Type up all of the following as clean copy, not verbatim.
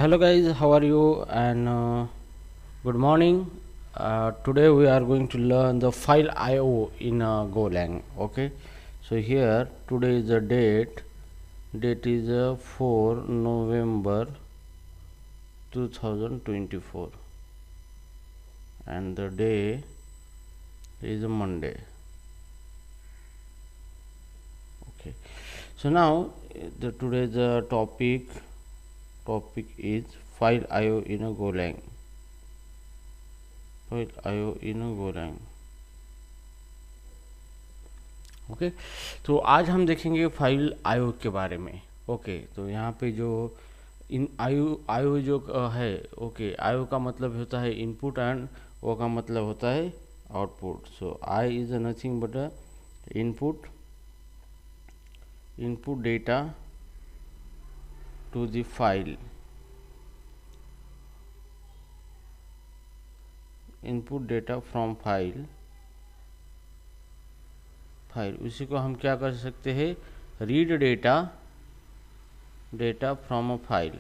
Hello guys, how are you? And good morning. Today we are going to learn the file IO in Golang. Okay, so here today is the date. Date is 4 November 2024, and the day is a Monday. Okay, so now the today's topic is file IO in a Golang. File IO in a Golang. Okay तो आज हम देखेंगे file आयो के बारे में। Okay तो यहाँ पे जो इन आयो आयो जो है, ओके आयो का मतलब होता है इनपुट एंड ओ का मतलब होता है output. So I is nothing but input input data to the file, input data from file. उसी को हम क्या कर सकते हैं, read data from a file.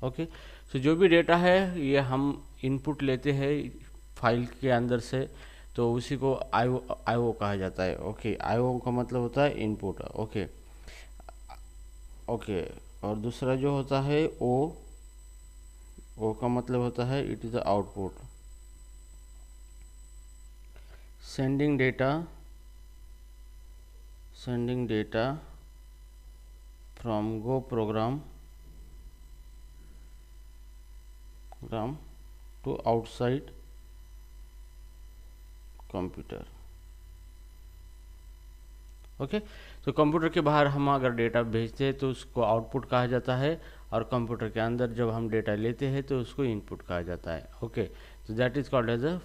Okay so जो भी डेटा है ये हम इनपुट लेते हैं फाइल के अंदर से, तो उसी को आईओ कहा जाता है। ओके आईओ का मतलब होता है इनपुट। ओके ओके और दूसरा जो होता है ओ का मतलब होता है it is the output. Sending data from Go program to outside computer. Okay तो कंप्यूटर के बाहर हम अगर डेटा भेजते हैं तो उसको आउटपुट कहा जाता है, और कंप्यूटर के अंदर जब हम डेटा लेते हैं तो उसको इनपुट कहा जाता है। ओके तो that is called as a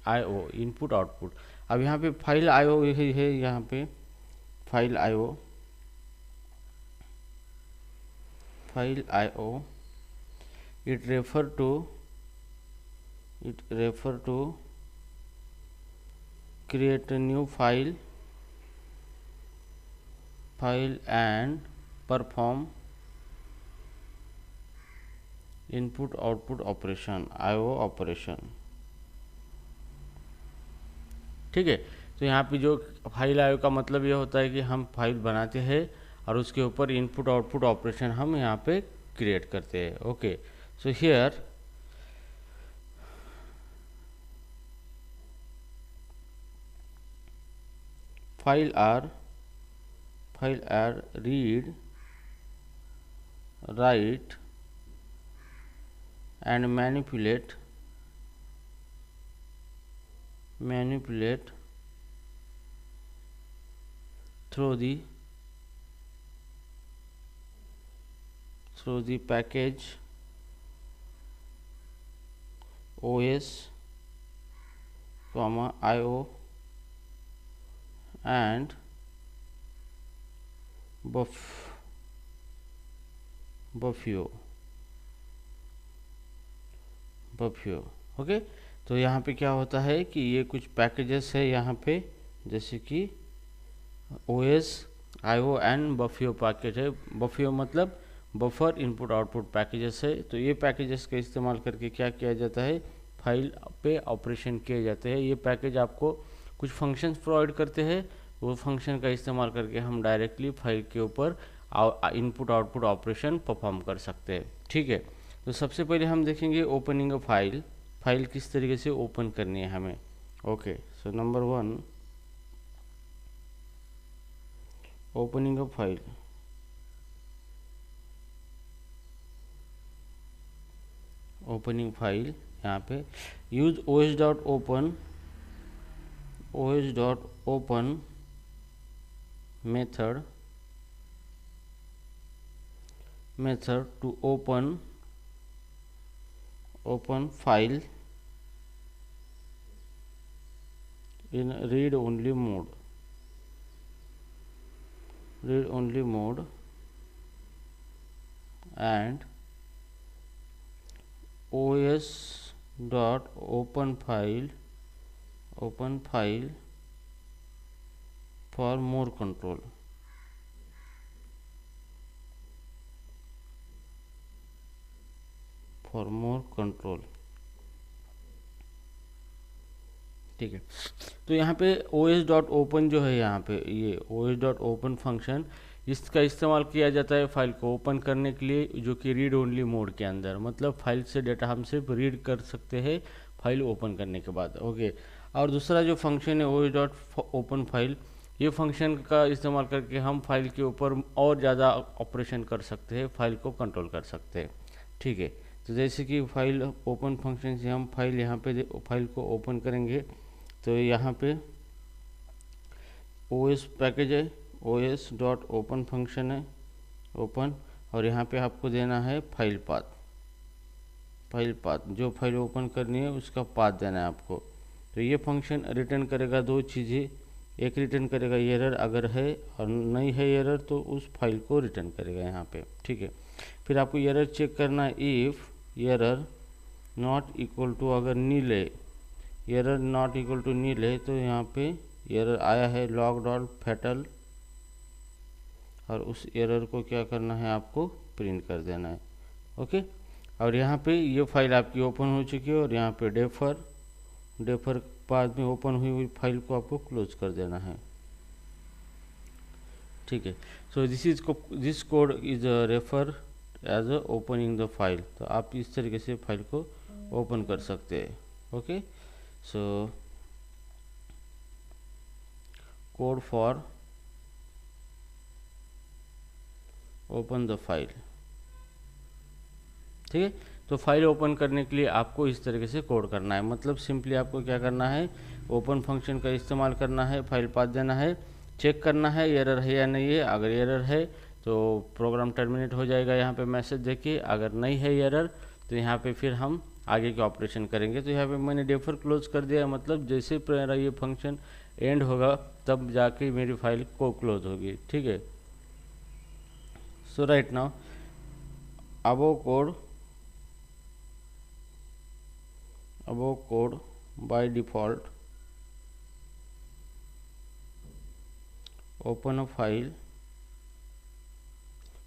IO, input output. अब यहाँ पे फाइल आईओ है, यहाँ पे file IO it refer to create a new file and perform input output operation, IO operation. ठीक है तो यहाँ पे जो फाइल आईओ का मतलब ये होता है कि हम फाइल बनाते हैं और उसके ऊपर इनपुट आउटपुट ऑपरेशन हम यहाँ पे क्रिएट करते हैं। Okay so here file are read, write and manipulate through the package OS, IO and Buffio। Okay तो यहाँ पे क्या होता है कि ये कुछ पैकेजेस है यहाँ पे, जैसे कि OS, IO एंड बफियो पैकेज है। बफियो मतलब बफर इनपुट आउटपुट पैकेजेस है। तो ये पैकेजेस का इस्तेमाल करके क्या किया जाता है, फाइल पे ऑपरेशन किए जाते हैं। ये पैकेज आपको कुछ फंक्शंस प्रोवाइड करते हैं, वो फंक्शन का इस्तेमाल करके हम डायरेक्टली फाइल के ऊपर इनपुट आउटपुट ऑपरेशन परफॉर्म कर सकते हैं। ठीक है तो सबसे पहले हम देखेंगे ओपनिंग अ फाइल किस तरीके से ओपन करनी है हमें। Okay so number 1, opening a file. यहाँ पे use os.open method to open file in read only mode and os dot open file for more control। For more control. ठीक है, तो यहाँ पे os.open जो है, यहाँ पे ये os.open फंक्शन, इसका इस्तेमाल किया जाता है फाइल को ओपन करने के लिए, जो कि रीड ओनली मोड के अंदर, मतलब फाइल से डेटा हम सिर्फ रीड कर सकते हैं फाइल ओपन करने के बाद। ओके, और दूसरा जो फंक्शन है os.open फाइल, ये फंक्शन का इस्तेमाल करके हम फाइल के ऊपर और ज़्यादा ऑपरेशन कर सकते हैं, फाइल को कंट्रोल कर सकते हैं। ठीक है, तो जैसे कि फाइल ओपन फंक्शन से हम फाइल यहाँ पे फाइल को ओपन करेंगे, तो यहाँ पे OS पैकेज है, os.open फंक्शन है ओपन, और यहाँ पे आपको देना है फाइल पाथ, जो फाइल ओपन करनी है उसका पाथ देना है आपको। तो ये फंक्शन रिटर्न करेगा दो चीज़ें, एक रिटर्न करेगा एरर अगर है, और नहीं है एरर तो उस फाइल को रिटर्न करेगा यहाँ पे। ठीक है, फिर आपको एरर चेक करना है, if error not equal to, अगर नील है, error not equal to nil है, तो यहाँ पे एरर आया है लॉग डॉट फैटल, और उस एरर को क्या करना है, आपको प्रिंट कर देना है। ओके, और यहाँ पे ये फाइल आपकी ओपन हो चुकी है, और यहाँ पे डेफर बाद में ओपन हुई फाइल को आपको क्लोज कर देना है। ठीक है, so this code is refer as a opening the file, तो आप इस तरीके से फाइल को ओपन कर सकते हैं। Okay, so code for open the file. ठीक है, तो फाइल ओपन करने के लिए आपको इस तरीके से कोड करना है, मतलब सिंपली आपको क्या करना है, ओपन फंक्शन का इस्तेमाल करना है, फाइल पाथ देना है, चेक करना है एरर है या नहीं है, अगर एरर है तो प्रोग्राम टर्मिनेट हो जाएगा, यहाँ पे मैसेज देखिए, अगर नहीं है एरर तो यहाँ पे फिर हम आगे के ऑपरेशन करेंगे। तो यहाँ पे मैंने डेफर क्लोज कर दिया, मतलब जैसे मेरा ये फंक्शन एंड होगा तब जाके मेरी फाइल को क्लोज होगी। ठीक है, so right now above code by default open a file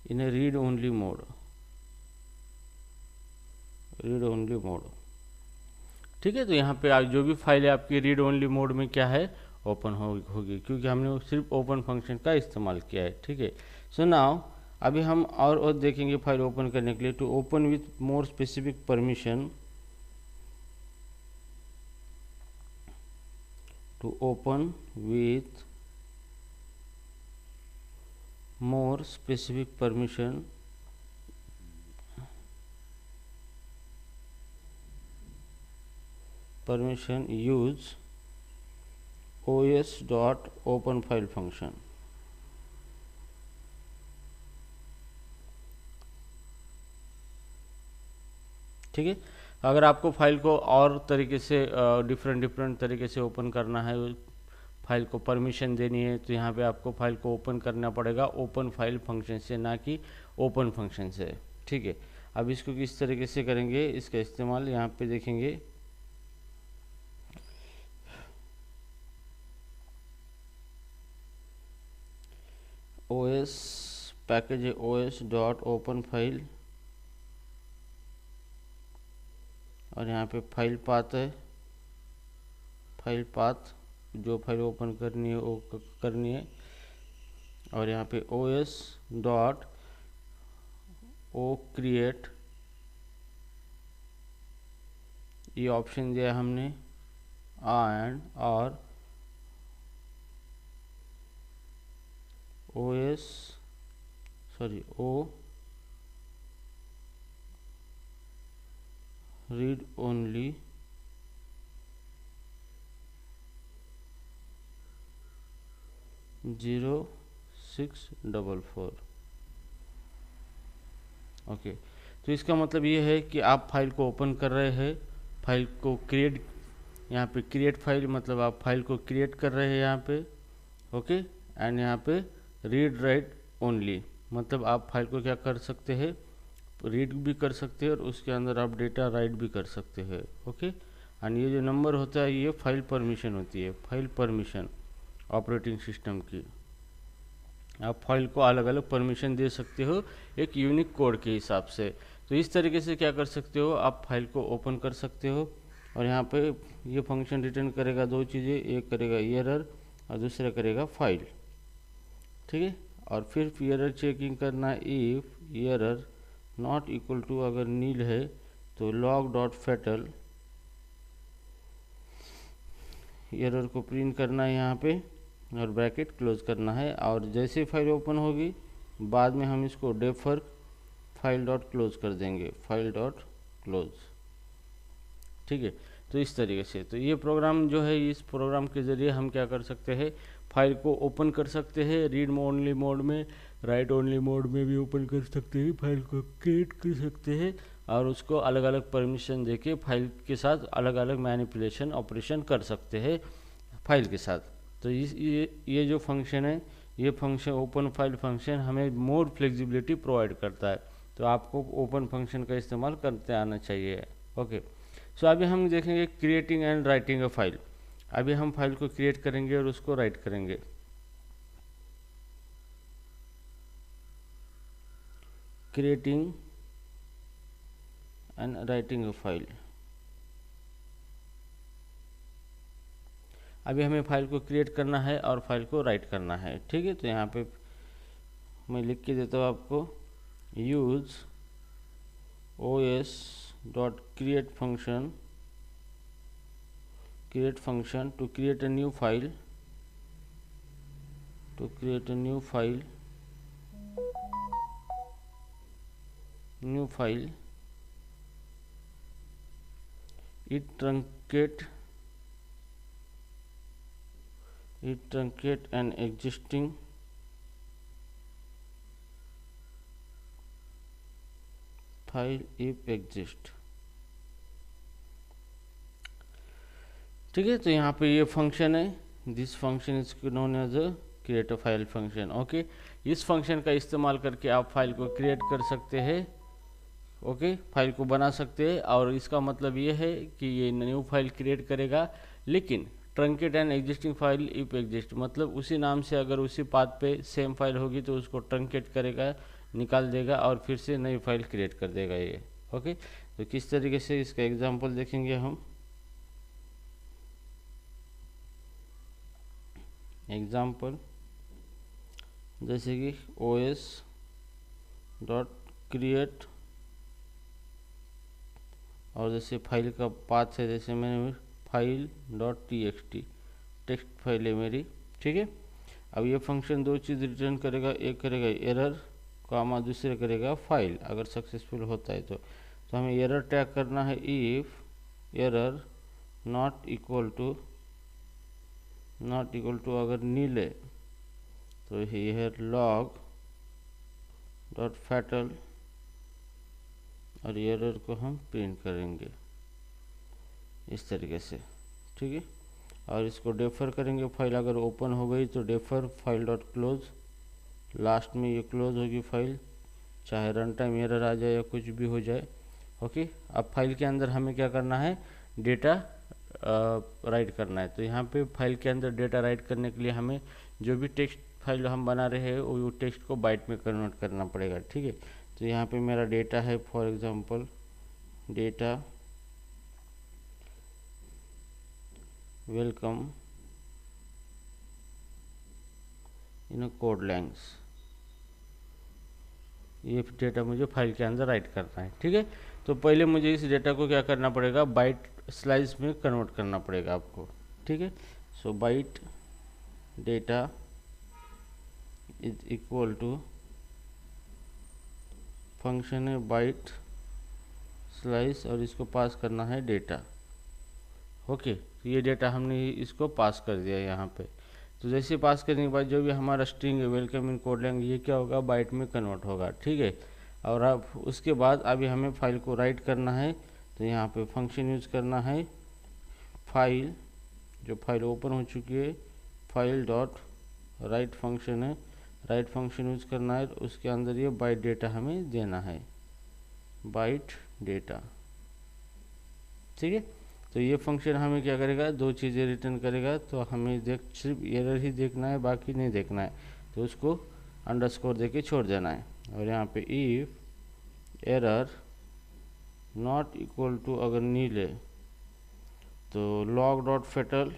in a read only mode। ठीक है, तो यहाँ पे जो भी फाइल है आपकी रीड ओनली मोड में क्या है, ओपन होगी, क्योंकि हमने सिर्फ ओपन फंक्शन का इस्तेमाल किया है। ठीक है, सो नाउ अभी हम और देखेंगे फाइल ओपन करने के लिए। To open with more specific permission, to open with more specific permission, use os.open file function। ठीक है, अगर आपको फाइल को और तरीके से डिफरेंट तरीके से ओपन करना है, फाइल को परमिशन देनी है, तो यहाँ पे आपको फाइल को ओपन करना पड़ेगा ओपन फाइल फंक्शन से, ना कि ओपन फंक्शन से। ठीक है, अब इसको किस तरीके से करेंगे, इसका इस्तेमाल यहाँ पे देखेंगे। OS पैकेज है os.open फाइल, और यहाँ पे फाइल पाथ है, फाइल पाथ जो फाइल ओपन करनी है वो करनी है, और यहाँ पे os.ocreate ये ऑप्शन दिया हमने, एंड और o read only (0 6 4 4। ओके, तो इसका मतलब ये है कि आप फाइल को ओपन कर रहे हैं, फाइल को क्रिएट, यहाँ पे क्रिएट फाइल मतलब आप फाइल को क्रिएट कर रहे हैं यहाँ पे। ओके, एंड यहाँ पे रीड राइट ओनली, मतलब आप फाइल को क्या कर सकते हैं, रीड भी कर सकते हैं, और उसके अंदर आप डेटा राइट भी कर सकते हैं। ओके, एंड ये जो नंबर होता है ये फाइल परमिशन होती है, फाइल परमिशन ऑपरेटिंग सिस्टम की। आप फाइल को अलग अलग परमिशन दे सकते हो एक यूनिक कोड के हिसाब से। तो इस तरीके से क्या कर सकते हो, आप फाइल को ओपन कर सकते हो और यहाँ पे ये फंक्शन रिटर्न करेगा दो चीज़ें, एक करेगा एरर और दूसरा करेगा फाइल, ठीक है। और फिर एरर चेकिंग करना है, if error not equal to, अगर नील है तो लॉग डॉट फैटल एरर को प्रिंट करना है यहाँ पे और ब्रैकेट क्लोज करना है। और जैसे फाइल ओपन होगी बाद में हम इसको डेफर फाइल डॉट क्लोज कर देंगे, फाइल डॉट क्लोज, ठीक है। तो इस तरीके से तो ये प्रोग्राम जो है, इस प्रोग्राम के ज़रिए हम क्या कर सकते हैं, फाइल को ओपन कर सकते हैं, रीड ओनली मोड में, राइट ओनली मोड में भी ओपन कर सकते हैं, फाइल को क्रिएट कर सकते हैं और उसको अलग अलग परमिशन देके फाइल के साथ अलग अलग मैनिपुलेशन ऑपरेशन कर सकते हैं फाइल के साथ। तो ये जो फंक्शन है, ये फंक्शन ओपन फाइल फंक्शन हमें मोर फ्लेक्सिबिलिटी प्रोवाइड करता है। तो आपको ओपन फंक्शन का इस्तेमाल करते आना चाहिए। ओके, सो अभी हम देखेंगे creating and writing a file. अभी हम फाइल को क्रिएट करेंगे और उसको राइट करेंगे। Creating and writing a file. अभी हमें फाइल को क्रिएट करना है और फाइल को राइट करना है, ठीक है। तो यहाँ पे मैं लिख के देता हूँ आपको, use os dot create function to create a new file, it truncate an existing file if exist, ठीक है। तो यहाँ पे ये फंक्शन है, this function is known as a create a file function. Okay, इस फंक्शन का इस्तेमाल करके आप फाइल को क्रिएट कर सकते हैं, ओके, फाइल को बना सकते हैं। और इसका मतलब ये है कि ये न्यू फाइल क्रिएट करेगा, लेकिन truncate and existing file if exist, मतलब उसी नाम से अगर उसी पाथ पे सेम फाइल होगी तो उसको ट्रंकेट करेगा, निकाल देगा और फिर से नई फाइल क्रिएट कर देगा ये। ओके, तो किस तरीके से इसका एग्जांपल देखेंगे हम। एग्जांपल जैसे कि os डॉट क्रिएट, और जैसे फाइल का पाथ है, जैसे मैंने file dot txt, text file है मेरी, ठीक है। अब ये फंक्शन दो चीज़ रिटर्न करेगा, एक करेगा एरर कामा, दूसरे करेगा फाइल, अगर सक्सेसफुल होता है तो हमें एरर टैग करना है, if error not equal to अगर नील है तो हियर लॉग डॉट फैटल, और एरर को हम प्रिंट करेंगे इस तरीके से, ठीक है। और इसको डेफर करेंगे, फाइल अगर ओपन हो गई तो defer file dot close, last में ये क्लोज होगी फाइल, चाहे रन टाइम एरर आ जाए या कुछ भी हो जाए। ओके, अब फाइल के अंदर हमें क्या करना है, डेटा राइट करना है। तो यहाँ पे फाइल के अंदर डेटा राइट करने के लिए हमें जो भी टेक्स्ट फाइल हम बना रहे हैं वो टेक्स्ट को बाइट में कन्वर्ट करना पड़ेगा, ठीक है। तो यहाँ पे मेरा डेटा है, for example data welcome in Codelangs, ये डेटा मुझे फाइल के अंदर राइट करना है, ठीक है। तो पहले मुझे इस डेटा को क्या करना पड़ेगा, बाइट स्लाइस में कन्वर्ट करना पड़ेगा आपको, ठीक है। So byte data is equal to, function है बाइट स्लाइस और इसको पास करना है डेटा। ओके, तो ये डेटा हमने इसको पास कर दिया यहाँ पे। तो जैसे पास करने के बाद जो भी हमारा स्ट्रिंग है वेलकम इन कोड लैंग्वेज, ये क्या होगा, बाइट में कन्वर्ट होगा, ठीक है। और अब उसके बाद अभी हमें फाइल को राइट करना है, तो यहाँ पे फंक्शन यूज करना है फाइल, जो फाइल ओपन हो चुकी है, फाइल डॉट राइट फंक्शन है, राइट फंक्शन यूज करना है, उसके अंदर ये बाइट डेटा हमें देना है, बाइट डेटा, ठीक है। तो ये फंक्शन हमें क्या करेगा, दो चीज़ें रिटर्न करेगा। तो हमें सिर्फ एरर ही देखना है, बाकी नहीं देखना है, तो उसको अंडरस्कोर देके छोड़ देना है। और यहाँ पे if error not equal to अगर नील है तो लॉग डॉट फेटल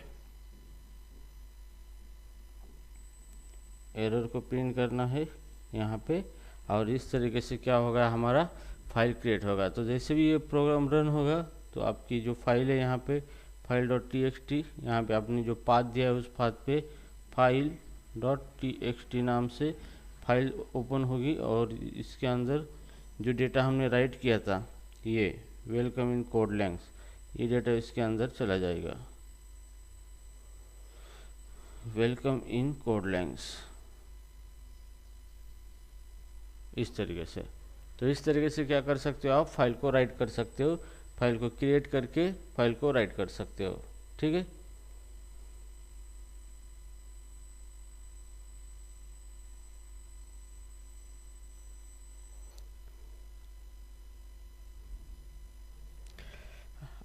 एरर को प्रिंट करना है यहाँ पे, और इस तरीके से क्या होगा, हमारा फाइल क्रिएट होगा। तो जैसे भी ये प्रोग्राम रन होगा तो आपकी जो फाइल है यहाँ पे file dot T X T, यहाँ पे आपने जो पाथ दिया है उस पाथ पे file dot T X T नाम से फाइल ओपन होगी, और इसके अंदर जो डेटा हमने राइट किया था ये वेलकम इन कोड लैंग्स, ये डेटा इसके अंदर चला जाएगा, वेलकम इन कोड लैंग्स, इस तरीके से। तो इस तरीके से क्या कर सकते हो, आप फाइल को राइट कर सकते हो, फाइल को क्रिएट करके फाइल को राइट कर सकते हो। ठीक है,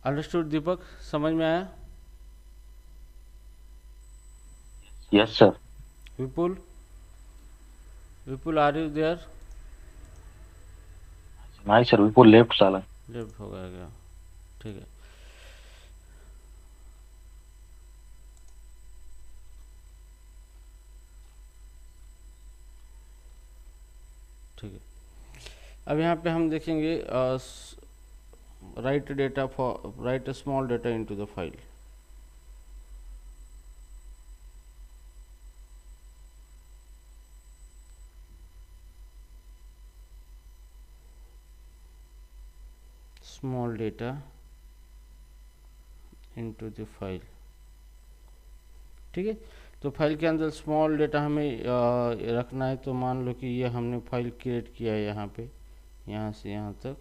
अंडरस्टूड दीपक, समझ में आया? Yes sir. Vipul, Vipul are you there? नहीं सर, विपुल लेफ्ट साला। लेफ्ट हो गया क्या? ठीक है, ठीक है। अब यहाँ पे हम देखेंगे right data for right small data into the file. Small data into the file. ठीक है, तो फाइल के अंदर स्मॉल डेटा हमें रखना है। तो मान लो कि ये हमने फाइल क्रिएट किया है यहाँ पे, यहाँ से यहाँ तक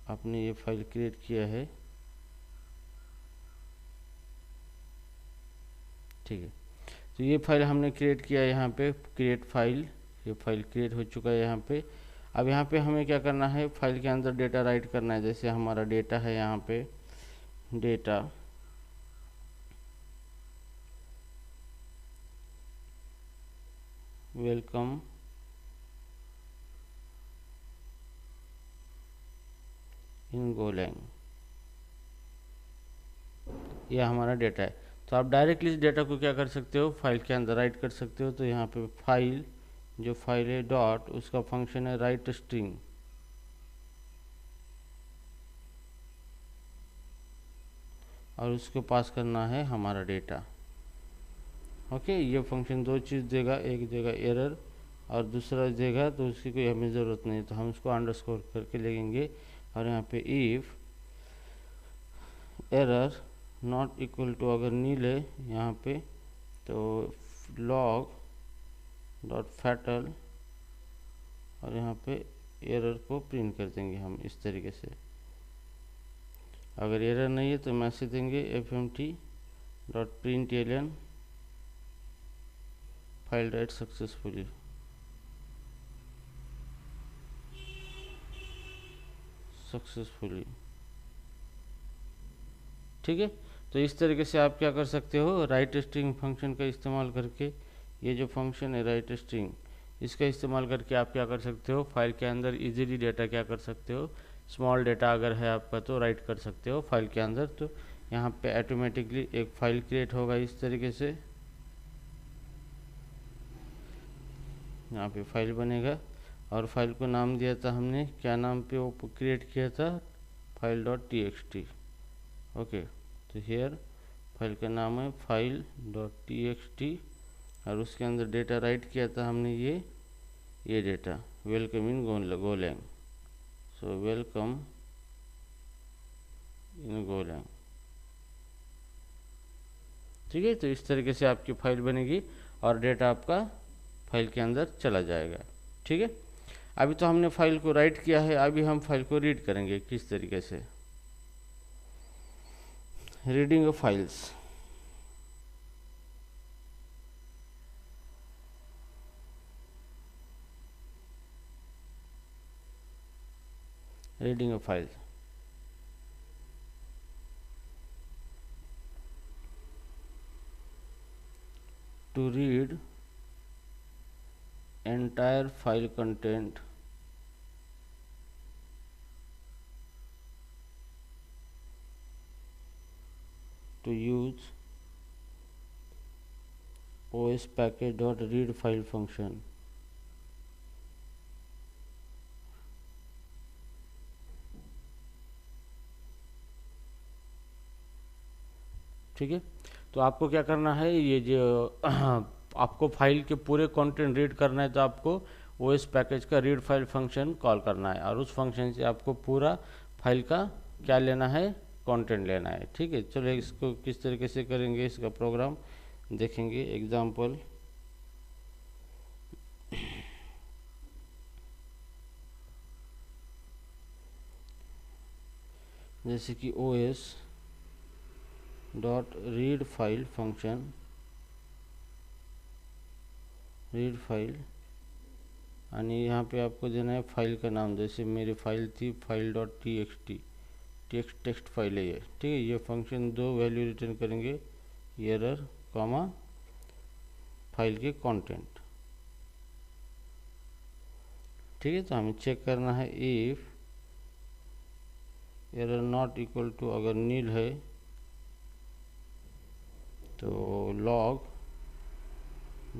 आपने ये फाइल क्रिएट किया है। ठीक है, तो ये फाइल हमने क्रिएट किया है यहाँ पे, क्रिएट फाइल, ये फाइल क्रिएट हो चुका है यहाँ पे। अब यहाँ पे हमें क्या करना है, फाइल के अंदर डेटा राइट करना है। जैसे हमारा डेटा है यहाँ पे, डेटा वेलकम इन गोलैंग, ये हमारा डेटा है। तो आप डायरेक्टली इस डेटा को क्या कर सकते हो, फाइल के अंदर राइट कर सकते हो। तो यहाँ पे फाइल, जो फाइल है डॉट, उसका फंक्शन है राइट स्ट्रिंग, और उसको पास करना है हमारा डेटा। ओके, ये फंक्शन दो चीज़ देगा, एक देगा एरर और दूसरा देगा, तो उसकी कोई हमें ज़रूरत नहीं, तो हम उसको अंडरस्कोर करके लेंगे। और यहाँ पे if error not equal to अगर नील है यहाँ पे, तो लॉग डॉट फैटल, और यहाँ पे एरर को प्रिंट कर देंगे हम इस तरीके से। अगर एरर नहीं है तो मैसेज देंगे fmt dot println file write successfully. ठीक है, तो इस तरीके से आप क्या कर सकते हो, राइट स्ट्रिंग फंक्शन का इस्तेमाल करके, ये जो फंक्शन है राइट स्ट्रिंग, इसका इस्तेमाल करके आप क्या कर सकते हो, फाइल के अंदर इजीली डेटा क्या कर सकते हो, स्मॉल डेटा अगर है आपका तो राइट कर सकते हो फाइल के अंदर। तो यहाँ पे ऑटोमेटिकली एक फाइल क्रिएट होगा इस तरीके से, यहाँ पे फाइल बनेगा, और फाइल को नाम दिया था हमने, क्या नाम पे वो क्रिएट किया था, file dot T X T. Okay, तो हेयर फाइल का नाम है file dot T X T, और उसके अंदर डेटा राइट किया था हमने ये data welcome in Golang. So welcome in Golang. ठीक है, तो इस तरीके से आपकी फाइल बनेगी और डेटा आपका फाइल के अंदर चला जाएगा। ठीक है, अभी तो हमने फाइल को राइट किया है, अभी हम फाइल को रीड करेंगे किस तरीके से, reading of files. Reading of file, to read entire file content to use os package.read file function। ठीक है, तो आपको क्या करना है, ये जो आपको फाइल के पूरे कंटेंट रीड करना है तो आपको ओएस पैकेज का रीड फाइल फंक्शन कॉल करना है और उस फंक्शन से आपको पूरा फाइल का क्या लेना है, कंटेंट लेना है। ठीक है, चलो इसको किस तरीके से करेंगे, इसका प्रोग्राम देखेंगे। एग्जाम्पल जैसे कि OS dot read file function, read file, आणि यहाँ पे आपको देना है फाइल का नाम। जैसे मेरी फाइल थी file dot T X T, text file है ये। ठीक है, ये फंक्शन दो वैल्यू रिटर्न करेंगे, एरर कॉमा फाइल के कंटेंट। ठीक है, तो हमें चेक करना है if error not equal to, अगर नील है तो लॉग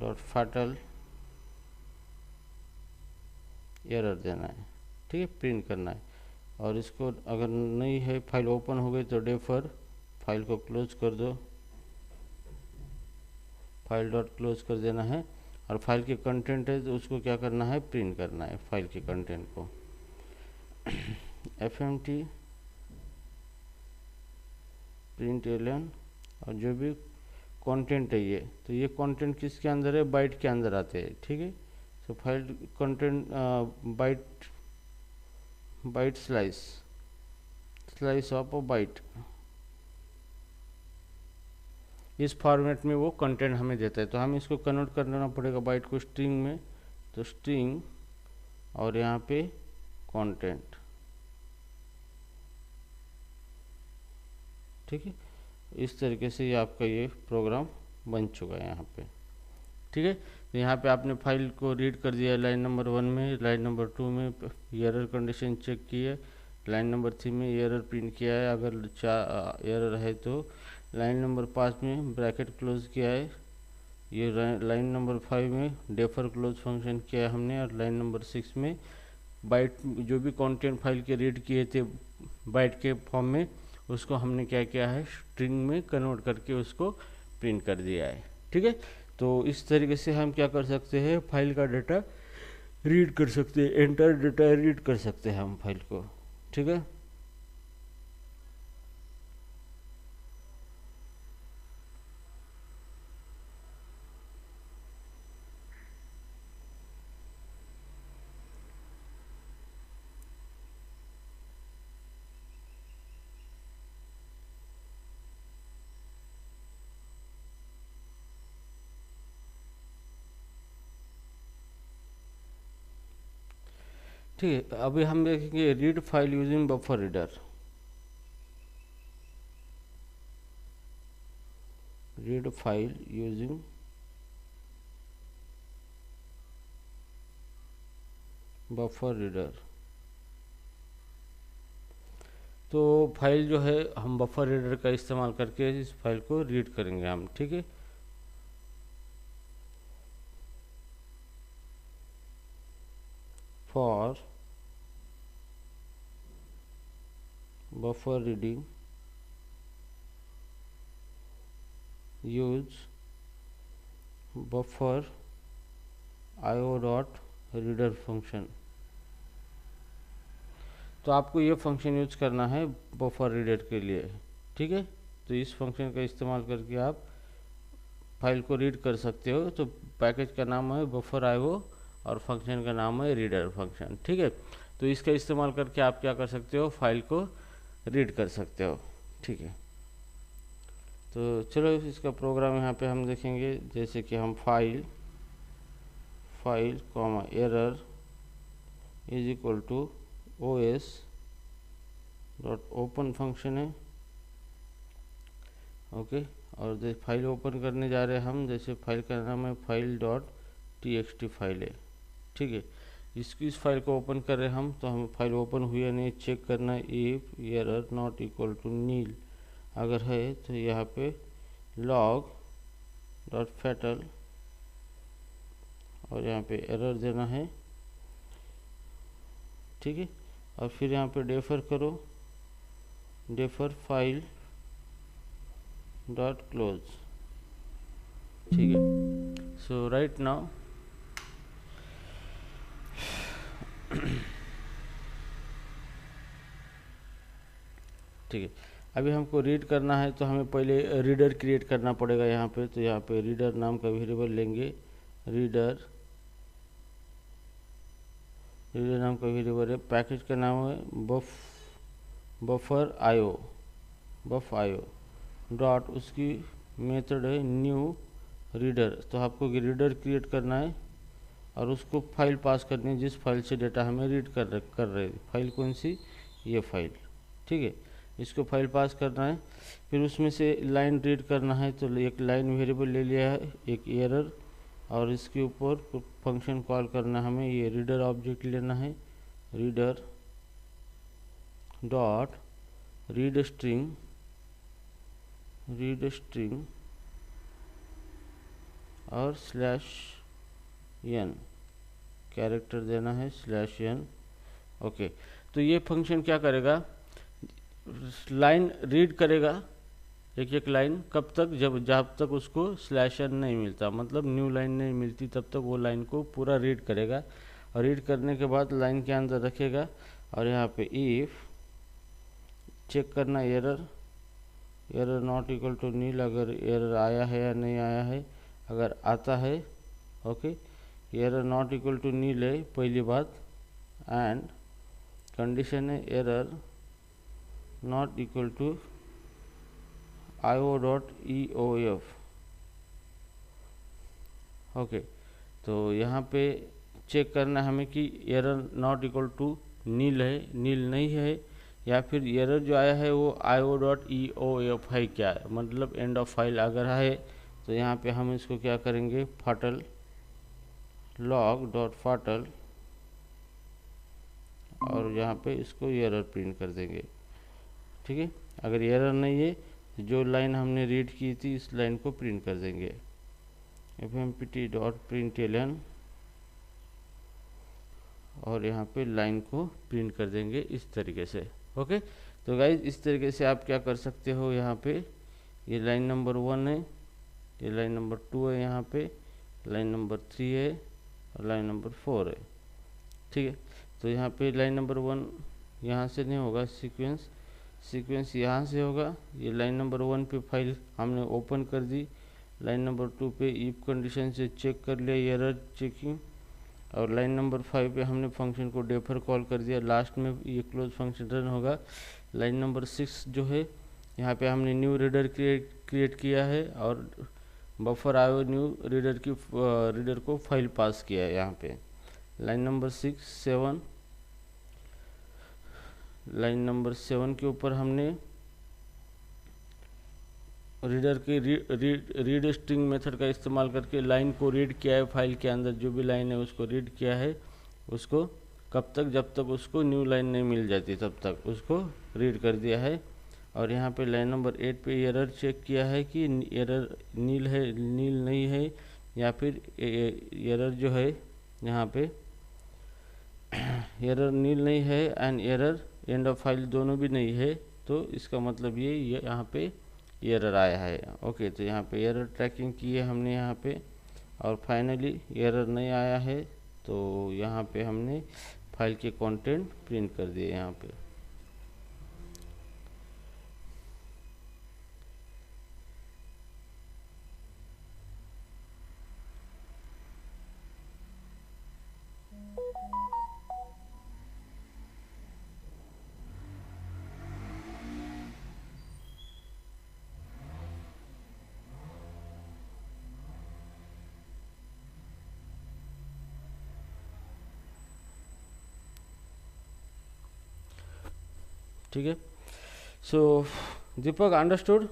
डॉट फैटल एरर देना है। ठीक है, प्रिंट करना है। और इसको अगर नहीं है, फाइल ओपन हो गई तो डेफर, फाइल को क्लोज कर दो, फाइल डॉट क्लोज कर देना है। और फाइल के कंटेंट है तो उसको क्या करना है, प्रिंट करना है फाइल के कंटेंट को। fmt प्रिंट एलन, और जो भी कंटेंट है ये, तो ये कंटेंट किसके अंदर है, बाइट के अंदर आते हैं। ठीक है, तो file content byte slice of a byte, इस फॉर्मेट में वो कंटेंट हमें देता है। तो हमें इसको कन्वर्ट करना पड़ेगा बाइट को स्ट्रिंग में, तो स्ट्रिंग और यहाँ पे कंटेंट। ठीक है, इस तरीके से ये आपका ये प्रोग्राम बन चुका है यहाँ पे। ठीक है, तो यहाँ पे आपने फाइल को रीड कर दिया लाइन नंबर 1 में, लाइन नंबर 2 में एरर कंडीशन चेक की है, लाइन नंबर 3 में एरर प्रिंट किया है, अगर एरर है तो लाइन नंबर 5 में ब्रैकेट क्लोज किया है, ये लाइन नंबर 5 में डेफर क्लोज फंक्शन किया है हमने, और लाइन नंबर 6 में बाइट जो भी कंटेंट फाइल के रीड किए थे बाइट के फॉर्म में, उसको हमने क्या किया है, स्ट्रिंग में कन्वर्ट करके उसको प्रिंट कर दिया है। ठीक है, तो इस तरीके से हम क्या कर सकते हैं, फाइल का डाटा रीड कर सकते हैं, एंटर डाटा रीड कर सकते हैं हम फाइल को। ठीक है, ठीक है, अभी हम देखेंगे read file using buffer reader. Read file using buffer reader. तो फाइल जो है हम बफर रीडर का इस्तेमाल करके इस फाइल को रीड करेंगे हम। ठीक है, for buffer reading use buffer IO dot reader function. तो आपको ये फंक्शन यूज करना है बफर रीडर के लिए। ठीक है, तो इस फंक्शन का इस्तेमाल करके आप फाइल को रीड कर सकते हो। तो पैकेज का नाम है बफर IO और फंक्शन का नाम है रीडर फंक्शन। ठीक है, तो इसका इस्तेमाल करके आप क्या कर सकते हो, फाइल को रीड कर सकते हो। ठीक है, तो चलो इसका प्रोग्राम यहाँ पे हम देखेंगे। जैसे कि हम file comma error is equal to OS dot open function है। ओके, और फाइल ओपन करने जा रहे हैं हम, जैसे फाइल का नाम है फाइल डॉट TXT फाइल है। ठीक है। इस फाइल को ओपन कर रहे हैं हम, तो हमें फाइल ओपन हुई या नहीं चेक करना है। If error not equal to nil अगर है तो यहाँ पे लॉग डॉट फैटल और यहाँ पे एरर देना है, ठीक है। और फिर यहाँ पे डेफर करो, डेफर फाइल डॉट क्लोज, ठीक है। सो राइट नाउ ठीक है, अभी हमको रीड करना है तो हमें पहले रीडर क्रिएट करना पड़ेगा यहाँ पे। तो यहाँ पे रीडर नाम का वेरिएबल लेंगे, रीडर नाम का वेरिएबल है, पैकेज का नाम है बफर आईओ डॉट, उसकी मेथड है न्यू रीडर। तो आपको रीडर क्रिएट करना है और उसको फाइल पास करनी है जिस फाइल से डेटा हमें रीड कर रहे हैं। फाइल कौन सी, ये फाइल, ठीक है। इसको फाइल पास करना है, फिर उसमें से लाइन रीड करना है। तो एक लाइन वेरिएबल ले लिया है, एक एरर, और इसके ऊपर फंक्शन कॉल करना है हमें। ये रीडर ऑब्जेक्ट लेना है, रीडर डॉट रीड स्ट्रिंग और /n कैरेक्टर देना है /n। ओके, तो ये फंक्शन क्या करेगा, लाइन रीड करेगा एक एक लाइन, कब तक, जब तक उसको /n नहीं मिलता, मतलब न्यू लाइन नहीं मिलती, तब तक वो लाइन को पूरा रीड करेगा। और रीड करने के बाद लाइन के अंदर रखेगा और यहाँ पे इफ चेक करना error not equal to nil, अगर एरर आया है या नहीं आया है। अगर आता है, okay, error not equal to nil है पहली बात, एंड कंडीशन है error not equal to io.eof। Okay, तो यहाँ पे चेक करना है हमें कि error not equal to nil है, नील नहीं है, या फिर एरर जो आया है वो io.eof है क्या है, मतलब एंड ऑफ फाइल अगर है तो यहाँ पे हम इसको क्या करेंगे, फाटल लॉग डॉट फाटल, और यहाँ पे इसको एरर प्रिंट कर देंगे, ठीक है। अगर एरर नहीं है तो जो लाइन हमने रीड की थी इस लाइन को प्रिंट कर देंगे, fmpt डॉट println, और यहाँ पे लाइन को प्रिंट कर देंगे इस तरीके से। ओके, तो गाइज इस तरीके से आप क्या कर सकते हो, यहाँ पे ये लाइन नंबर 1 है, ये लाइन नंबर 2 है, यहाँ पे लाइन नंबर 3 है और लाइन नंबर 4 है, ठीक है। तो यहाँ पे लाइन नंबर 1 यहाँ से नहीं होगा, सीक्वेंस यहाँ से होगा। ये लाइन नंबर 1 पे फाइल हमने ओपन कर दी, लाइन नंबर 2 पे इफ कंडीशन से चेक कर लिया एरर चेकिंग, और लाइन नंबर 5 पे हमने फंक्शन को डेफर कॉल कर दिया, लास्ट में ये क्लोज फंक्शन रन होगा। लाइन नंबर 6 जो है यहाँ पे हमने न्यू रीडर क्रिएट किया है और बफर आयो न्यू रीडर को फाइल पास किया है यहाँ पे। लाइन नंबर 6 7, लाइन नंबर 7 के ऊपर हमने रीडर के रीड स्ट्रिंग मेथड का इस्तेमाल करके लाइन को रीड किया है, फाइल के अंदर जो भी लाइन है उसको रीड किया है, उसको कब तक, जब तक उसको न्यू लाइन नहीं मिल जाती तब तक उसको रीड कर दिया है। और यहाँ पे लाइन नंबर 8 पे एरर चेक किया है कि एरर नील है, नील नहीं है, या फिर एरर जो है यहाँ पे एरर नील नहीं है and error end of file दोनों भी नहीं है, तो इसका मतलब ये यहाँ पे एरर आया है। ओके, तो यहाँ पे एरर ट्रैकिंग की है हमने यहाँ पे, और फाइनली एरर नहीं आया है तो यहाँ पे हमने फाइल के कंटेंट प्रिंट कर दिए यहाँ पे। ठीक है, सो दीपक अंडरस्टूड,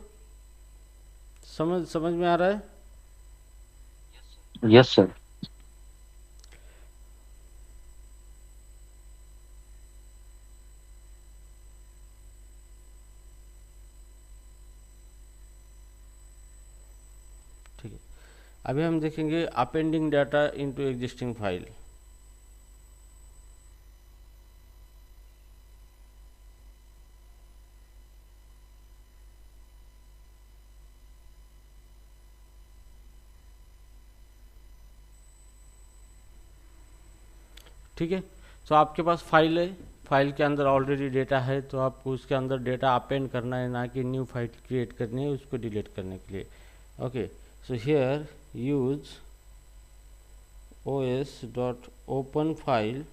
समझ में आ रहा है? Yes sir. अभी हम देखेंगे appending data into existing file. ठीक है, तो आपके पास फाइल है, फाइल के अंदर ऑलरेडी डेटा है, तो आपको उसके अंदर डेटा अपेंड करना है, ना कि न्यू फाइल क्रिएट करनी है उसको डिलीट करने के लिए। Okay, so here use os dot open file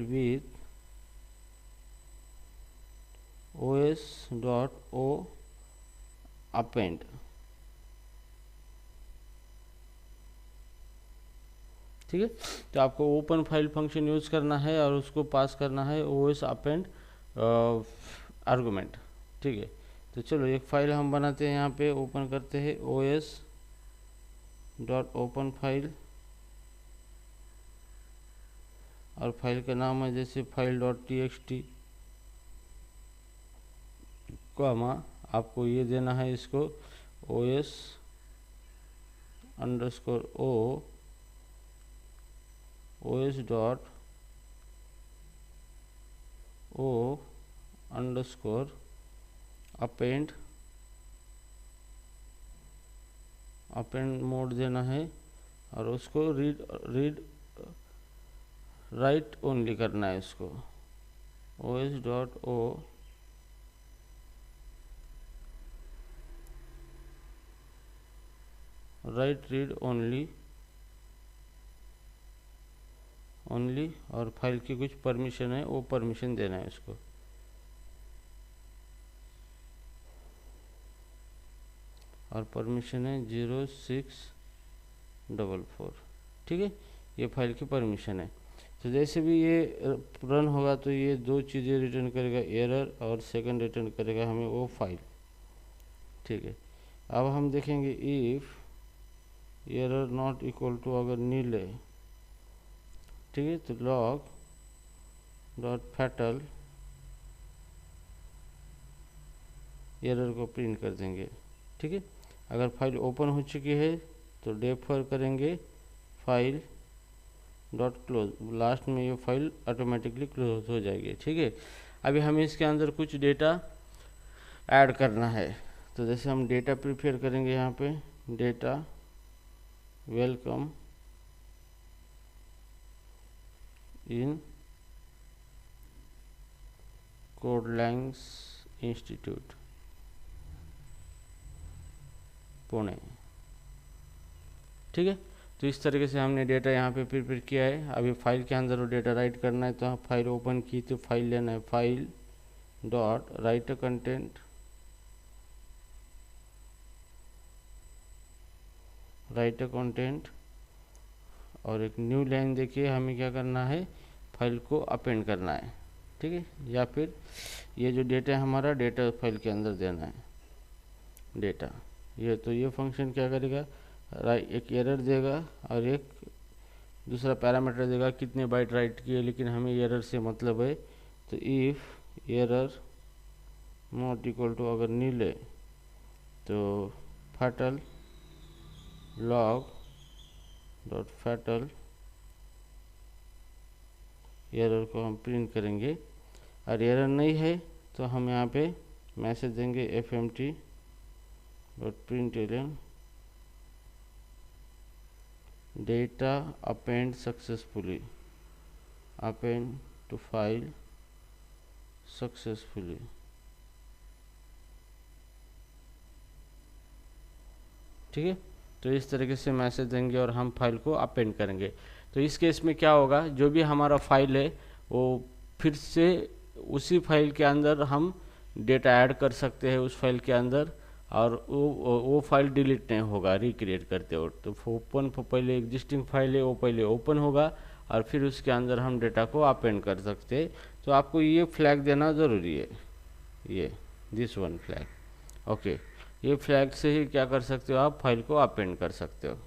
with os dot o append. ठीक है, तो आपको ओपन फाइल फंक्शन यूज़ करना है और उसको पास करना है ओएस अपेंड आर्गुमेंट। ठीक है, तो चलो एक फाइल हम बनाते हैं, यहाँ पे ओपन करते हैं os डॉट ओपन फाइल, और फाइल का नाम है जैसे फाइल डॉट txt, कॉमा आपको ये देना है इसको os underscore o os dot o underscore append mode देना है, और उसको रीड राइट ओनली करना है इसको os dot o right read only, और फाइल की कुछ परमिशन है वो परमिशन देना है उसको। और परमिशन है 0644। ठीक है, ये फाइल की परमिशन है। तो जैसे भी ये रन होगा तो ये दो चीज़ें रिटर्न करेगा, एरर, और सेकंड रिटर्न करेगा हमें वो फाइल। ठीक है, अब हम देखेंगे if error not equal to अगर नील है, ठीक है, तो लॉग डॉट फैटल एरर को प्रिंट कर देंगे। ठीक है, अगर फाइल ओपन हो चुकी है तो डेफर करेंगे फाइल डॉट क्लोज, लास्ट में ये फाइल ऑटोमेटिकली क्लोज हो जाएगी। ठीक है, अभी हमें इसके अंदर कुछ डेटा ऐड करना है, तो जैसे हम डेटा प्रिपेयर करेंगे, यहाँ पे data welcome in Codelangs institute Pune. ठीक है, तो इस तरीके से हमने डेटा यहाँ पे प्रिपेयर किया है। अभी फाइल के अंदर वो डेटा राइट करना है, तो फाइल ओपन की तो फाइल लेना है, फाइल डॉट राइट कंटेंट, और एक न्यू लाइन देखिए हमें क्या करना है, फाइल को अपेंड करना है। ठीक है, या फिर ये जो डेटा है हमारा डेटा फाइल के अंदर देना है डेटा। ये तो ये फंक्शन क्या करेगा, एक एरर देगा और एक दूसरा पैरामीटर देगा कितने बाइट राइट किए, लेकिन हमें एरर से मतलब है। तो if error not equal to अगर नील है तो fatal log dot fatal error को हम प्रिंट करेंगे, और एरर नहीं है तो हम यहाँ पे मैसेज देंगे fmt dot println data append successfully, append to file successfully. ठीक है, तो इस तरीके से मैसेज देंगे और हम फाइल को अपेंड करेंगे। तो इस केस में क्या होगा, जो भी हमारा फाइल है वो फिर से उसी फाइल के अंदर हम डेटा ऐड कर सकते हैं उस फाइल के अंदर, और वो फाइल डिलीट नहीं होगा रिक्रिएट करते हो। तो ओपन पहले एग्जिस्टिंग फाइल है वो पहले ओपन होगा, और फिर उसके अंदर हम डेटा को अपेंड कर सकते हैं। तो आपको ये फ्लैग देना ज़रूरी है, ये दिस वन फ्लैग। ओके, ये फ्लैग से ही क्या कर सकते हो, आप फाइल को अपेंड कर सकते हो।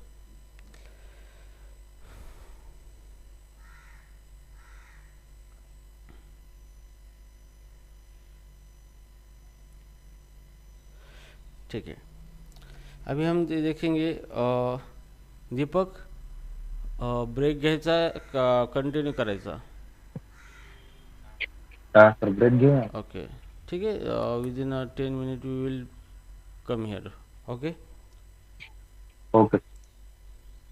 ठीक है, अभी हम देखेंगे दीपक, ब्रेक घ्यायचा का कंटिन्यू करायचा? हा सर ब्रेक घेऊया. ओके, ठीक आहे, within 10 minute we will come here. Okay. Okay.